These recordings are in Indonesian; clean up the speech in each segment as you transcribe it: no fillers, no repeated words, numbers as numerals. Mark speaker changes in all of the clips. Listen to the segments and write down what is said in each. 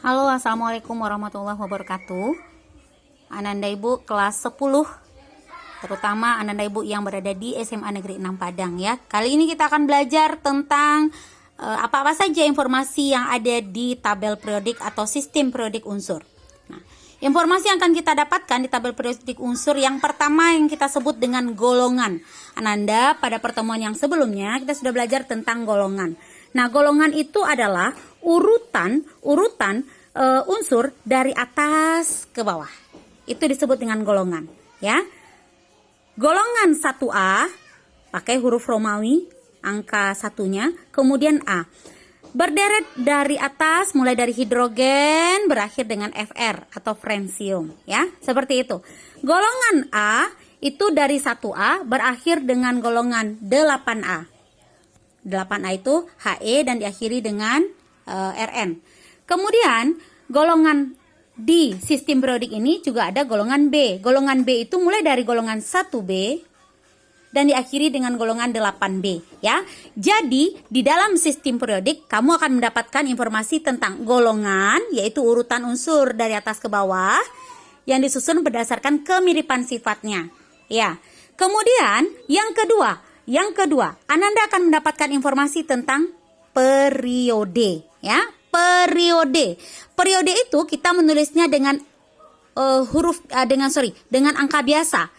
Speaker 1: Halo, assalamualaikum warahmatullahi wabarakatuh. Ananda Ibu kelas 10, terutama Ananda Ibu yang berada di SMA Negeri 6 Padang ya. Kali ini kita akan belajar tentang apa-apa saja informasi yang ada di tabel periodik atau sistem periodik unsur. Nah, informasi yang akan kita dapatkan di tabel periodik unsur yang pertama yang kita sebut dengan golongan. Ananda pada pertemuan yang sebelumnya kita sudah belajar tentang golongan. Nah, golongan itu adalah urutan unsur dari atas ke bawah. Itu disebut dengan golongan, ya. Golongan 1A pakai huruf Romawi, angka satunya, kemudian A. Berderet dari atas mulai dari hidrogen berakhir dengan Fr atau francium, ya. Seperti itu. Golongan A itu dari 1A berakhir dengan golongan 8A. 8A itu He dan diakhiri dengan Rn. Kemudian golongan di sistem periodik ini juga ada golongan B. Golongan B itu mulai dari golongan 1B dan diakhiri dengan golongan 8B ya. Jadi di dalam sistem periodik kamu akan mendapatkan informasi tentang golongan, yaitu urutan unsur dari atas ke bawah yang disusun berdasarkan kemiripan sifatnya. Ya. Kemudian yang kedua, Ananda akan mendapatkan informasi tentang periode, ya. Periode itu kita menulisnya dengan dengan angka biasa.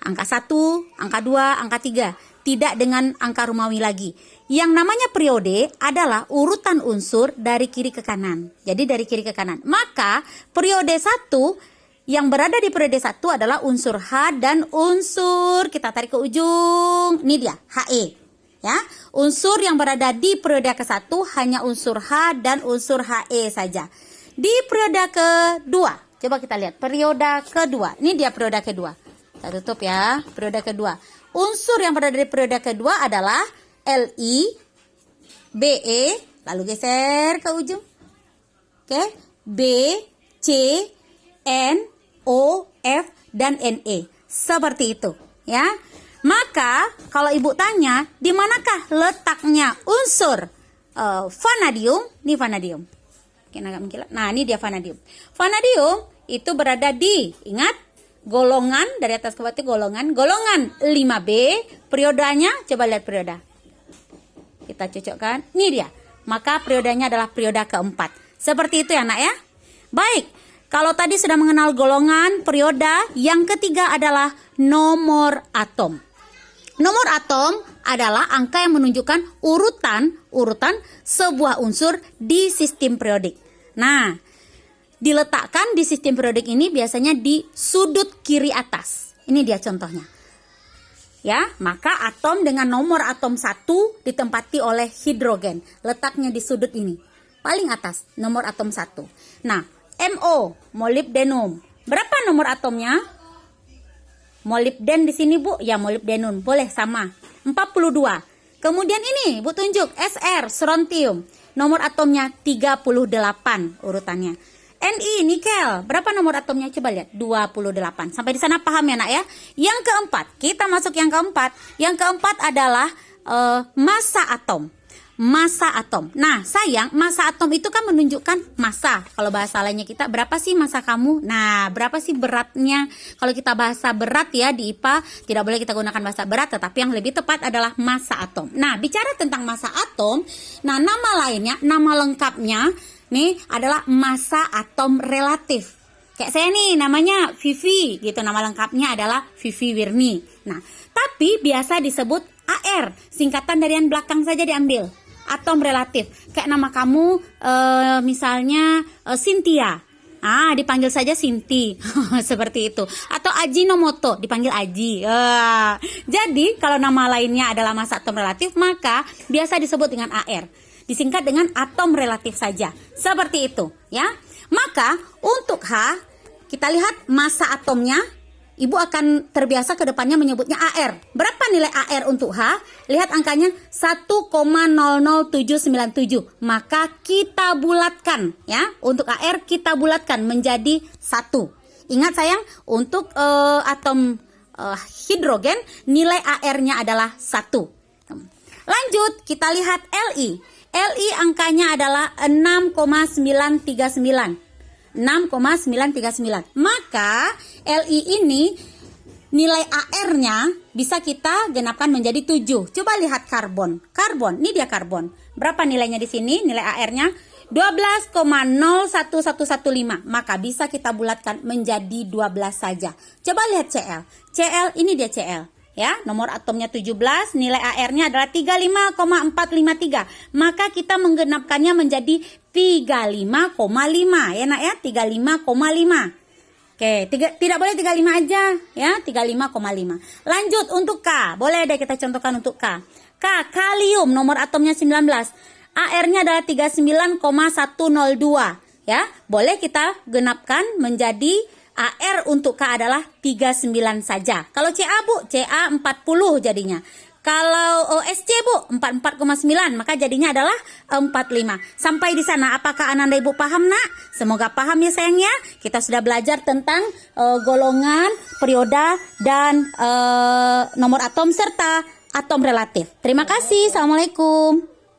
Speaker 1: Angka 1, angka 2, angka 3, tidak dengan angka Romawi lagi. Yang namanya periode adalah urutan unsur dari kiri ke kanan. Jadi dari kiri ke kanan. Maka periode 1 yang berada di periode 1 adalah unsur H dan unsur, kita tarik ke ujung, ini dia, He. Ya, unsur yang berada di periode ke-1 hanya unsur H dan unsur He saja. Di periode kedua, coba kita lihat periode kedua. Ini dia periode kedua. Kita tutup ya, periode kedua. Unsur yang berada di periode kedua adalah Li, Be, lalu geser ke ujung. Oke, B, C, N, O, F, dan Ne. Seperti itu, ya. Maka kalau ibu tanya, di manakah letaknya unsur vanadium? Ini vanadium. Nah, ini dia vanadium. Vanadium itu berada di, ingat, golongan dari atas ke bawah itu golongan 5B. Periodenya, coba lihat periode. Kita cocokkan. Ini dia. Maka periodenya adalah periode keempat. Seperti itu ya, Nak ya. Baik. Kalau tadi sudah mengenal golongan, periode, yang ketiga adalah nomor atom. Nomor atom adalah angka yang menunjukkan urutan sebuah unsur di sistem periodik. Nah, diletakkan di sistem periodik ini biasanya di sudut kiri atas. Ini dia contohnya. Ya, maka atom dengan nomor atom 1 ditempati oleh hidrogen. Letaknya di sudut ini. Paling atas, nomor atom 1. Nah, Mo, molybdenum. Berapa nomor atomnya? Molybden di sini, Bu. Ya, molybdenum. Boleh sama. 42. Kemudian ini, Bu tunjuk. Sr, strontium. Nomor atomnya 38 urutannya. Ni, nikel. Berapa nomor atomnya? Coba lihat. 28. Sampai di sana paham ya, Nak ya? Yang keempat. Kita masuk yang keempat. Yang keempat adalah massa atom. Massa atom. Nah, sayang, massa atom itu kan menunjukkan massa. Kalau bahasa lainnya kita, berapa sih massa kamu? Nah, berapa sih beratnya? Kalau kita bahasa berat ya di IPA, tidak boleh kita gunakan bahasa berat, tetapi yang lebih tepat adalah massa atom. Nah, bicara tentang massa atom, nah nama lainnya, nama lengkapnya nih adalah massa atom relatif. Kayak saya nih, namanya Vivi gitu, nama lengkapnya adalah Vivi Wirni. Nah, tapi biasa disebut AR, singkatan dari yang belakang saja diambil. Atom relatif. Kayak nama kamu misalnya Cynthia. Dipanggil saja Sinti. Seperti itu. Atau Ajinomoto, dipanggil Aji. Jadi kalau nama lainnya adalah massa atom relatif, maka biasa disebut dengan AR. Disingkat dengan atom relatif saja. Seperti itu, ya. Maka untuk H, kita lihat massa atomnya. Ibu akan terbiasa ke depannya menyebutnya AR. Berapa nilai AR untuk H? Lihat angkanya 1,00797. Maka kita bulatkan ya. Untuk AR kita bulatkan menjadi 1. Ingat sayang, untuk atom hidrogen nilai AR-nya adalah 1. Lanjut, kita lihat Li. Li angkanya adalah 6,939. 6,939. Maka Li ini nilai AR-nya bisa kita genapkan menjadi 7. Coba lihat karbon. Karbon, ini dia karbon. Berapa nilainya di sini? Nilai AR-nya 12,01115. Maka bisa kita bulatkan menjadi 12 saja. Coba lihat Cl. Cl, ini dia Cl. Ya, nomor atomnya 17, nilai AR-nya adalah 35,453. Maka kita menggenapkannya menjadi 35,5 ya nak ya, 35,5. Oke, tidak boleh 35 aja ya, 35,5. Lanjut untuk K. Boleh deh kita contohkan untuk K. K, kalium, nomor atomnya 19. AR-nya adalah 39,102 ya. Boleh kita genapkan menjadi AR untuk K adalah 39 saja. Kalau Ca Bu, Ca 40 jadinya. Kalau SC Bu 44,9, maka jadinya adalah 45. Sampai di sana apakah Ananda Ibu paham nak? Semoga paham ya sayang ya. Kita sudah belajar tentang golongan, perioda dan nomor atom serta atom relatif. Terima kasih. Assalamualaikum.